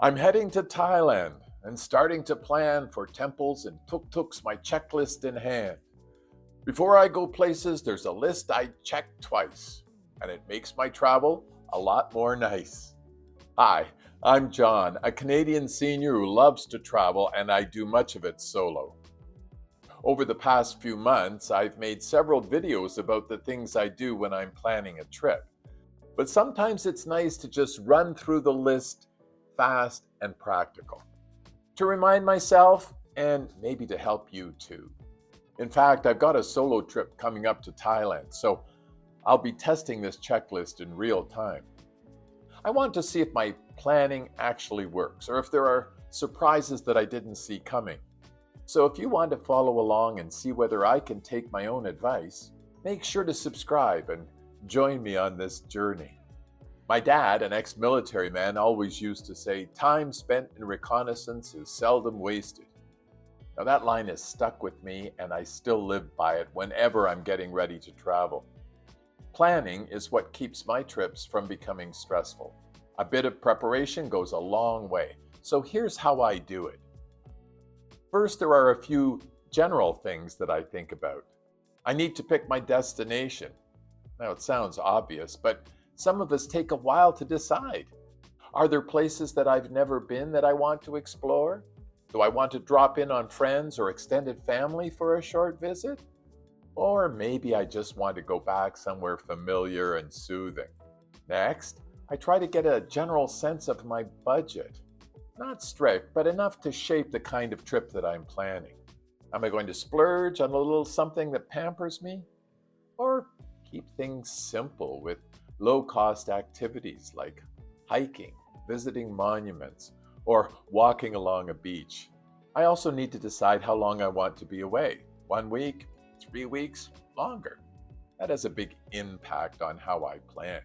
I'm heading to Thailand and starting to plan for temples and tuk-tuks, my checklist in hand. Before I go places, there's a list I check twice, and it makes my travel a lot more nice. Hi, I'm John, a Canadian senior who loves to travel, and I do much of it solo. Over the past few months, I've made several videos about the things I do when I'm planning a trip. But sometimes it's nice to just run through the list fast and practical to remind myself and maybe to help you too. In fact, I've got a solo trip coming up to Thailand, so I'll be testing this checklist in real time. I want to see if my planning actually works or if there are surprises that I didn't see coming. So if you want to follow along and see whether I can take my own advice, make sure to subscribe and join me on this journey. My dad, an ex-military man, always used to say, "Time spent in reconnaissance is seldom wasted." Now that line has stuck with me and I still live by it whenever I'm getting ready to travel. Planning is what keeps my trips from becoming stressful. A bit of preparation goes a long way, so here's how I do it. First, there are a few general things that I think about. I need to pick my destination. Now, it sounds obvious, but some of us take a while to decide. Are there places that I've never been that I want to explore? Do I want to drop in on friends or extended family for a short visit? Or maybe I just want to go back somewhere familiar and soothing. Next, I try to get a general sense of my budget. Not strict, but enough to shape the kind of trip that I'm planning. Am I going to splurge on a little something that pampers me? Or keep things simple with low-cost activities like hiking, visiting monuments, or walking along a beach? I also need to decide how long I want to be away. 1 week, 3 weeks, longer. That has a big impact on how I plan.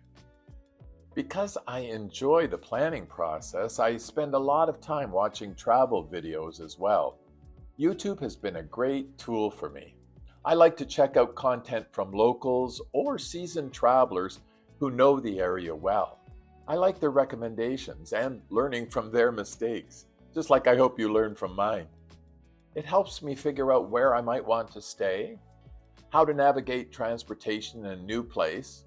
Because I enjoy the planning process, I spend a lot of time watching travel videos as well. YouTube has been a great tool for me. I like to check out content from locals or seasoned travelers who know the area well. I like their recommendations and learning from their mistakes, just like I hope you learn from mine. It helps me figure out where I might want to stay, how to navigate transportation in a new place,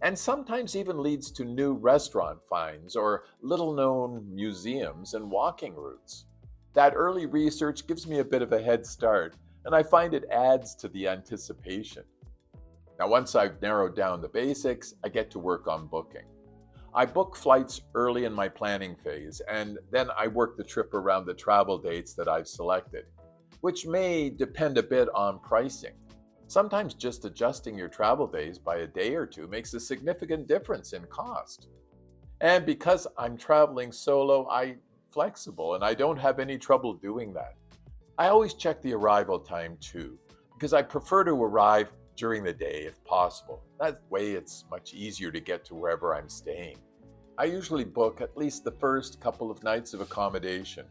and sometimes even leads to new restaurant finds or little-known museums and walking routes. That early research gives me a bit of a head start, and I find it adds to the anticipation. Now, once I've narrowed down the basics, I get to work on booking. I book flights early in my planning phase, and then I work the trip around the travel dates that I've selected, which may depend a bit on pricing. Sometimes just adjusting your travel days by a day or two makes a significant difference in cost. And because I'm traveling solo, I'm flexible and I don't have any trouble doing that. I always check the arrival time too, because I prefer to arrive during the day if possible. That way it's much easier to get to wherever I'm staying. I usually book at least the first couple of nights of accommodation.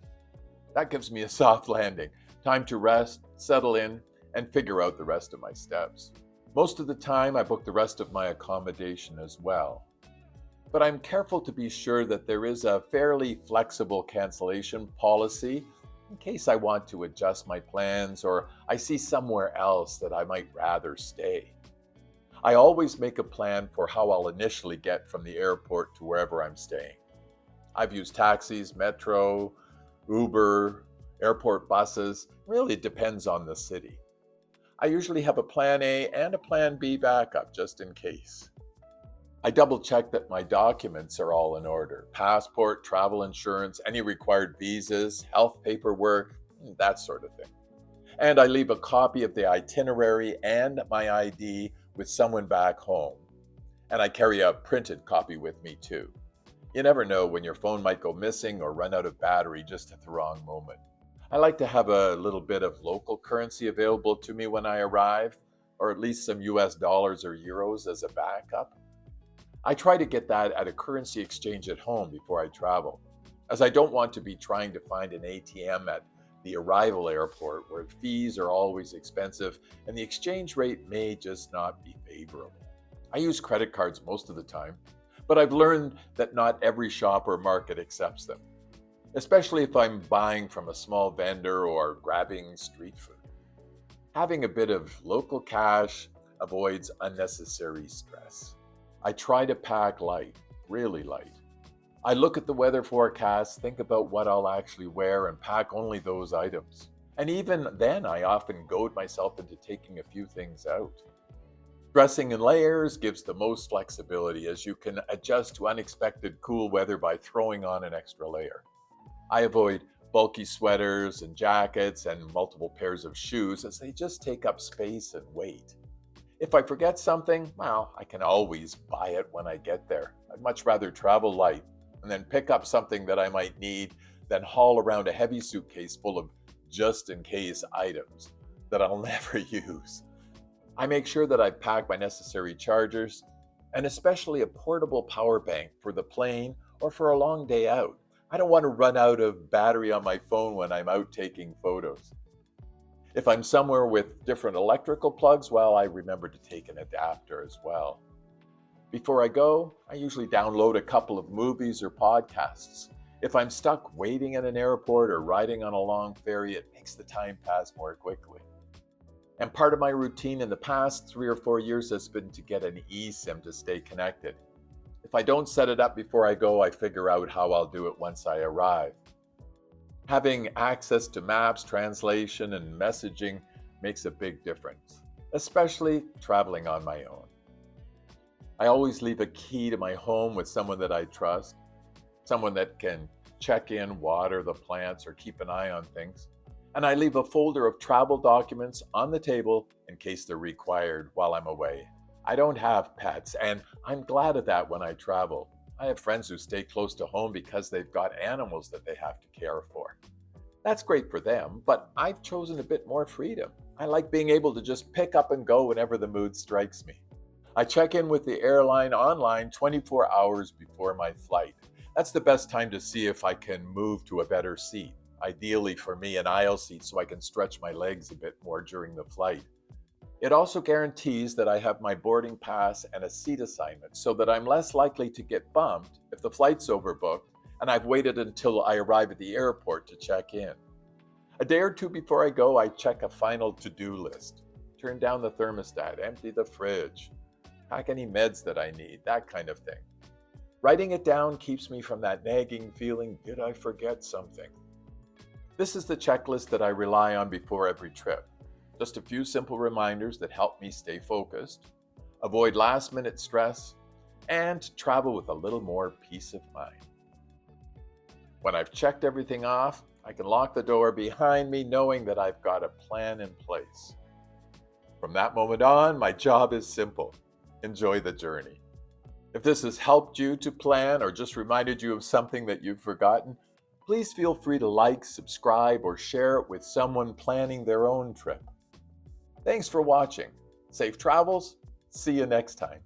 That gives me a soft landing, time to rest, settle in, and figure out the rest of my steps. Most of the time, I book the rest of my accommodation as well. But I'm careful to be sure that there is a fairly flexible cancellation policy in case I want to adjust my plans or I see somewhere else that I might rather stay. I always make a plan for how I'll initially get from the airport to wherever I'm staying. I've used taxis, metro, Uber, airport buses. Really, it depends on the city. I usually have a plan A and a plan B backup just in case. I double check that my documents are all in order: passport, travel insurance, any required visas, health paperwork, that sort of thing. And I leave a copy of the itinerary and my ID with someone back home. And I carry a printed copy with me too. You never know when your phone might go missing or run out of battery just at the wrong moment. I like to have a little bit of local currency available to me when I arrive, or at least some US dollars or euros as a backup. I try to get that at a currency exchange at home before I travel, as I don't want to be trying to find an ATM at the arrival airport where fees are always expensive and the exchange rate may just not be favorable. I use credit cards most of the time, but I've learned that not every shop or market accepts them. especially if I'm buying from a small vendor or grabbing street food. Having a bit of local cash avoids unnecessary stress. I try to pack light, really light. I look at the weather forecast, think about what I'll actually wear, and pack only those items. And even then, I often goad myself into taking a few things out. Dressing in layers gives the most flexibility as you can adjust to unexpected cool weather by throwing on an extra layer. I avoid bulky sweaters and jackets and multiple pairs of shoes as they just take up space and weight. If I forget something, well, I can always buy it when I get there. I'd much rather travel light and then pick up something that I might need than haul around a heavy suitcase full of just in case items that I'll never use. I make sure that I pack my necessary chargers and especially a portable power bank for the plane or for a long day out. I don't want to run out of battery on my phone when I'm out taking photos. If I'm somewhere with different electrical plugs, well, I remember to take an adapter as well. Before I go, I usually download a couple of movies or podcasts. If I'm stuck waiting at an airport or riding on a long ferry, it makes the time pass more quickly. And part of my routine in the past 3 or 4 years has been to get an eSIM to stay connected. If I don't set it up before I go, I figure out how I'll do it once I arrive. Having access to maps, translation, and messaging makes a big difference, especially traveling on my own. I always leave a key to my home with someone that I trust, someone that can check in, water the plants, or keep an eye on things. And I leave a folder of travel documents on the table in case they're required while I'm away. I don't have pets, and I'm glad of that when I travel. I have friends who stay close to home because they've got animals that they have to care for. That's great for them, but I've chosen a bit more freedom. I like being able to just pick up and go whenever the mood strikes me. I check in with the airline online 24 hours before my flight. That's the best time to see if I can move to a better seat. Ideally for me, an aisle seat so I can stretch my legs a bit more during the flight. It also guarantees that I have my boarding pass and a seat assignment so that I'm less likely to get bumped if the flight's overbooked and I've waited until I arrive at the airport to check in. A day or two before I go, I check a final to-do list. Turn down the thermostat, empty the fridge, pack any meds that I need, that kind of thing. Writing it down keeps me from that nagging feeling, did I forget something? This is the checklist that I rely on before every trip. Just a few simple reminders that help me stay focused, avoid last-minute stress, and travel with a little more peace of mind. When I've checked everything off, I can lock the door behind me knowing that I've got a plan in place. From that moment on, my job is simple. Enjoy the journey. If this has helped you to plan or just reminded you of something that you've forgotten, please feel free to like, subscribe, or share it with someone planning their own trip. Thanks for watching. Safe travels. See you next time.